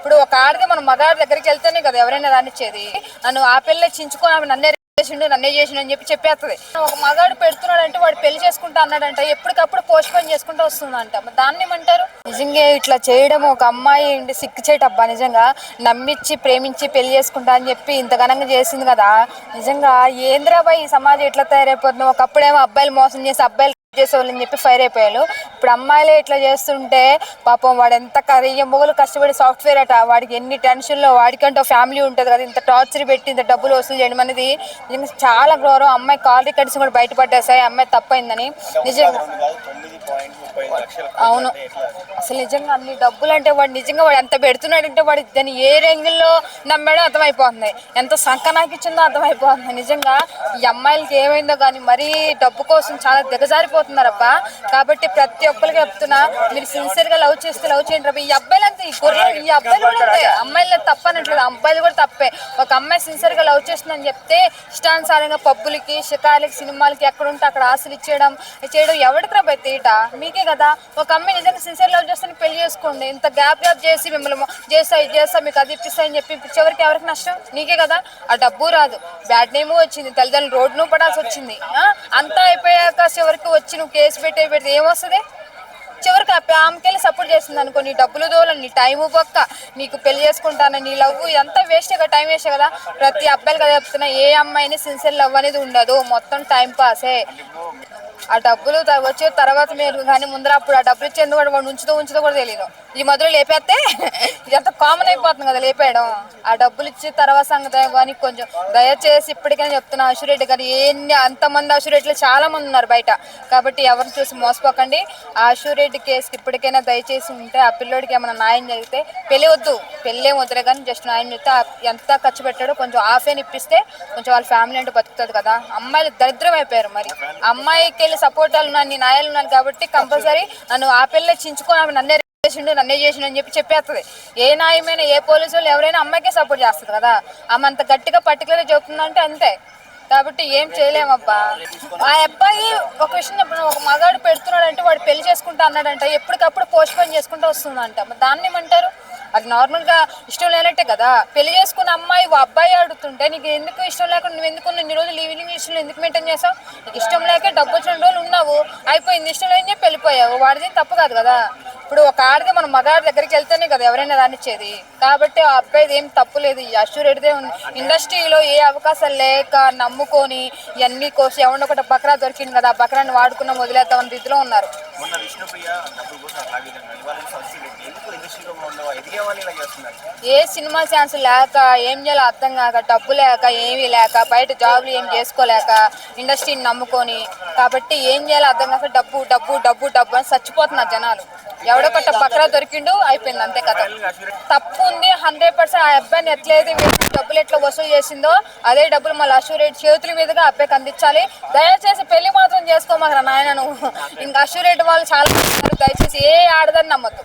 ఇప్పుడు ఒక ఆడది మన మగాడి దగ్గరికి వెళ్తేనే కదా ఎవరైనా రానిచ్చేది. నన్ను ఆ పిల్లే చించుకొని ఆమె నన్నే చేసిండు అని చెప్పేస్తుంది. ఒక మగాడు పెడుతున్నాడు అంటే వాడు పెళ్లి చేసుకుంటా అన్నాడంట, ఎప్పటికప్పుడు పోస్ట్ పోన్ చేసుకుంటూ వస్తుందంట. దాన్ని ఏమంటారు? నిజంగా ఇట్లా చేయడం ఒక అమ్మాయి సిక్కు చేయటబ్బా. నిజంగా నమ్మిచ్చి ప్రేమించి పెళ్లి చేసుకుంటా అని చెప్పి ఇంత ఘనంగా చేసింది కదా. నిజంగా ఏంద్రాబాయ్ ఈ సమాజం ఎట్లా తయారైపోతుంది. ఒకప్పుడేమో అబ్బాయిలు మోసం చేసి అబ్బాయిలు చేసేవాళ్ళని చెప్పి ఫైర్ అయిపోయారు. ఇప్పుడు అమ్మాయిలే ఇట్లా చేస్తుంటే పాపం వాడు ఎంత మొగలు కష్టపడి సాఫ్ట్వేర్ అట, వాడికి ఎన్ని టెన్షన్లో, వాడికంటే ఫ్యామిలీ ఉంటుంది కదా. ఇంత టార్చర్ పెట్టి ఇంత డబ్బులు వసూలు చేయడం అనేది చాలా ఘోరం. అమ్మాయి కాల్ రికార్డ్స్ కూడా బయటపడ్డాయి అమ్మాయి తప్పైందని. నిజంగా అవును, అసలు నిజంగా అన్ని డబ్బులు అంటే వాడు ఎంత పెడుతున్నాడంటే వాడు దాన్ని ఏ రేంజ్లో నమ్మాడో అర్థమైపోతుంది, ఎంత సంకనాకిచ్చిందో అర్థమైపోతుంది. నిజంగా ఈ అమ్మాయిలకి ఏమైందో కానీ మరీ డబ్బు కోసం చాలా దిగజారిపోతున్నారబ్బా. కాబట్టి ప్రతి ఒక్కరికి చెప్తున్నా, మీరు సిన్సియర్గా లవ్ చేస్తే లవ్ చేయండి రబ్బా. ఈ అబ్బాయిలు అంతే, ఈ అబ్బాయిలు కూడా అంతే. అమ్మాయిలు తప్పనట్లేదు, అబ్బాయిలు కూడా తప్పే. ఒక అమ్మాయి సిన్సియర్గా లవ్ చేస్తుందని చెప్తే ఇష్టానుసారంగా పబ్బులకి, షికార్లకి, సినిమాలకి ఎక్కడుంటే అక్కడ ఆశలు చేయడం ఎవరికి రాబోయే తీట? మీకే కదా. ఒక అమ్మాయి నిజంగా సిన్సియర్ లవ్ చేస్తే పెళ్లి చేసుకోండి. ఇంత గ్యాప్ చేసి మిమ్మల్ని చేస్తా మీకు అది ఇప్పిస్తా అని చెప్పి చివరికి ఎవరికి నష్టం? నీకే కదా. ఆ డబ్బు రాదు, బ్యాడ్ నేమ్ వచ్చింది, తల్లిదండ్రులు రోడ్డును పడాల్సి వచ్చింది. అంతా అయిపోయాక చివరికి వచ్చి నువ్వు కేసు పెడితే ఏమొస్తుంది? చివరికి ఆమెకెళ్ళి సపోర్ట్ చేస్తుంది అనుకో, నీ డబ్బులు దోలని, నీ టైము పక్క, నీకు పెళ్లి చేసుకుంటానని, నీ లవ్ ఇదంతా వేస్టే కదా, టైం వేస్టే కదా. ప్రతి అబ్బాయిలు కదా చెప్తున్నా, ఏ అమ్మాయిని సిన్సియర్ లవ్ అనేది ఉండదు, మొత్తం టైం పాసే. ఆ డబ్బులు వచ్చే తర్వాత మీరు కానీ ముందర అప్పుడు ఆ డబ్బులు ఇచ్చేందుకు కూడా వాడు ఉంచుతో కూడా తెలియదు. ఈ మధ్యలో లేపేస్తే ఇదంతా కామన్ అయిపోతుంది కదా లేపేయడం. ఆ డబ్బులు ఇచ్చి తర్వాత సంగతి కానీ కొంచెం దయచేసి ఇప్పటికైనా చెప్తున్నా, అశురెడ్డి గారు అంతమంది అశురెడ్డిలు చాలా మంది ఉన్నారు బయట. కాబట్టి ఎవరిని చూసి మోసపోకండి. ఆ అశురెడ్డి కేసుకి ఇప్పటికైనా దయచేసి ఉంటే ఆ పిల్లోడికి ఏమైనా న్యాయం జరిగితే పెళ్ళేం వద్దులే కానీ జస్ట్ న్యాయం చేస్తే ఎంత ఖర్చు పెట్టాడో కొంచెం ఆఫేని ఇప్పిస్తే కొంచెం వాళ్ళ ఫ్యామిలీ అంటే బతుకుతుంది కదా. అమ్మాయిలు దరిద్రం అయిపోయారు. మరి అమ్మాయికి వెళ్ళి సపోర్టాలు ఉన్నాను, నీ న్యాయాలు ఉన్నాను కాబట్టి కంపల్సరీ నన్ను ఆ పిల్లే చించుకొని ఆమె నన్నే చేసిండు అని చెప్పేస్తుంది. ఏ న్యాయమైనా ఏ పోలీసు వాళ్ళు ఎవరైనా అమ్మాయికే సపోర్ట్ చేస్తుంది కదా. ఆమె అంత గట్టిగా పర్టికులర్గా చెబుతుందంటే అంతే. కాబట్టి ఏం చేయలేమబ్బా. ఆ అబ్బాయి ఒక విషయం చెప్పిన, ఒక మగాడు పెడుతున్నాడు అంటే వాడు పెళ్లి చేసుకుంటా అన్నాడంట, ఎప్పటికప్పుడు పోస్ట్ పోన్ చేసుకుంటూ వస్తుందంట. దాన్ని ఏమంటారు? అది నార్మల్గా ఇష్టం లేనట్టే కదా. పెళ్లి చేసుకున్న అమ్మాయి అబ్బాయి అడుగుతుంటే నీకు ఎందుకు ఇష్టం లేకుండా నువ్వు ఎందుకు ఇన్ని రోజులు లివింగ్ ఇష్టం ఎందుకు మెయింటైన్ చేసావు? నీకు ఇష్టం లేక డబ్బు వచ్చిన రోజులు ఉన్నావు, అయిపోయింది. ఇష్టం లేని చెప్పి వెళ్ళిపోయావు, వాడిది తప్పు కాదు కదా. ఇప్పుడు ఒక ఆడది మన మగాడి దగ్గరికి వెళ్తేనే కదా ఎవరైనా రానిచ్చేది. కాబట్టి ఆ అబ్బాయిది ఏం తప్పు లేదు, ఈ అష్యూరెడ్దే ఉంది. ఇండస్ట్రీలో ఏ అవకాశాలు లేక నమ్ముకొని ఇవన్నీ కోసి ఎవరినో ఒకటి బక్రా దొరికింది కదా, ఆ బక్రాన్ని వాడుకున్న వదిలేద్దామని రీతిలో ఉన్నారు. ఏ సినిమా ఛాన్స్ లేక, ఏం చేయాలో అర్థం కాక, డబ్బు లేక, ఏమీ లేక, బయట జాబులు ఏం చేసుకోలేక ఇండస్ట్రీని నమ్ముకొని, కాబట్టి ఏం చేయాలో అర్థం కాక డబ్బు డబ్బు డబ్బు డబ్బు అని చచ్చిపోతున్నారు జనాలు. ఎవడొకట బక్రా దొరికిండు, అయిపోయింది అంతే కదా. తప్పు ఉంది 100%. ఆ అబ్బాయిని ఎట్లయితే డబ్బులు ఎట్లా వసూలు చేసిందో అదే డబ్బులు మళ్ళీ అష్యూరెడ్డి చేతుల మీదుగా అబ్బాయికి అందించాలి. దయచేసి పెళ్లి మాత్రం చేసుకోమాకరా నాయన నువ్వు. ఇంకా అష్యూరెడ్డి వాళ్ళు చాలా దయచేసి ఏ ఆడదని నమ్మద్దు.